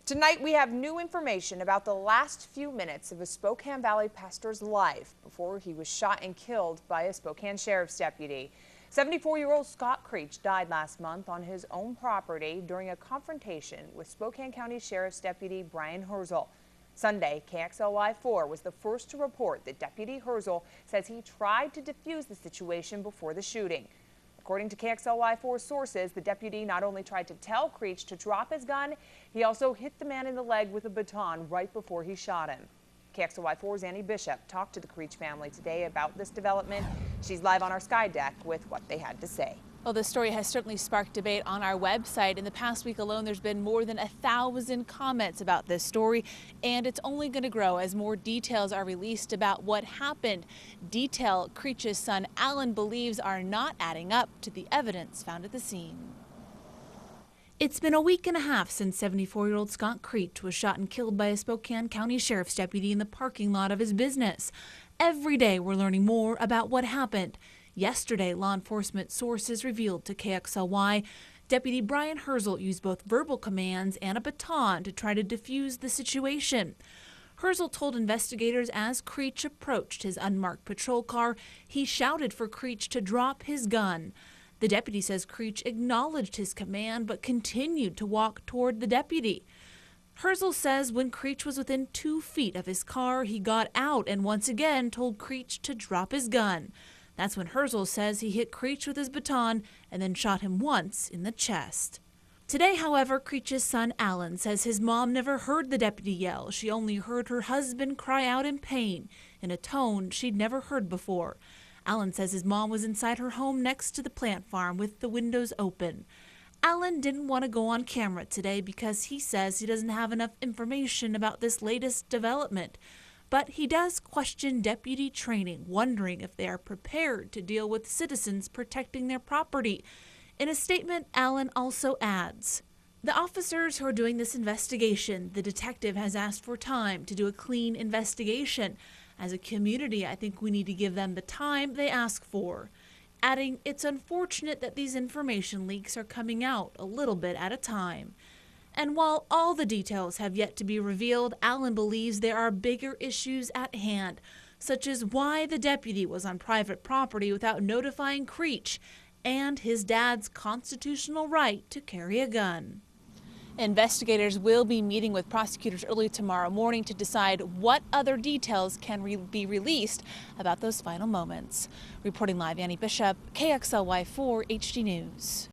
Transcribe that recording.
Tonight, we have new information about the last few minutes of a Spokane Valley pastor's life before he was shot and killed by a Spokane sheriff's deputy. 74-year-old Scott Creach died last month on his own property during a confrontation with Spokane County Sheriff's Deputy Brian Herzl. Sunday, KXLY4 was the first to report that Deputy Herzl says he tried to defuse the situation before the shooting. According to KXLY4 sources, the deputy not only tried to tell Creach to drop his gun, he also hit the man in the leg with a baton right before he shot him. KXLY4's Annie Bishop talked to the Creach family today about this development. She's live on our Sky Deck with what they had to say. Well, this story has certainly sparked debate on our website. In the past week alone, there's been more than 1,000 comments about this story, and it's only going to grow as more details are released about what happened. Detail Creach's son Alan believes are not adding up to the evidence found at the scene. It's been a week and a half since 74-year-old Scott Creach was shot and killed by a Spokane County Sheriff's deputy in the parking lot of his business. Every day we're learning more about what happened. Yesterday, law enforcement sources revealed to KXLY Deputy Brian Herzl used both verbal commands and a baton to try to defuse the situation. Herzl told investigators as Creach approached his unmarked patrol car, he shouted for Creach to drop his gun. The deputy says Creach acknowledged his command but continued to walk toward the deputy. Herzl says when Creach was within 2 feet of his car, he got out and once again told Creach to drop his gun. That's when Herzl says he hit Creach with his baton and then shot him once in the chest. Today, however, Creach's son Alan says his mom never heard the deputy yell. She only heard her husband cry out in pain in a tone she'd never heard before. Alan says his mom was inside her home next to the plant farm with the windows open. Alan didn't want to go on camera today because he says he doesn't have enough information about this latest development. But he does question deputy training, wondering if they are prepared to deal with citizens protecting their property. In a statement, Alan also adds, "The officers who are doing this investigation, the detective has asked for time to do a clean investigation. As a community, I think we need to give them the time they ask for." Adding, "It's unfortunate that these information leaks are coming out a little bit at a time." And while all the details have yet to be revealed, Alan believes there are bigger issues at hand, such as why the deputy was on private property without notifying Creach and his dad's constitutional right to carry a gun. Investigators will be meeting with prosecutors early tomorrow morning to decide what other details can be released about those final moments. Reporting live, Annie Bishop, KXLY4 HD News.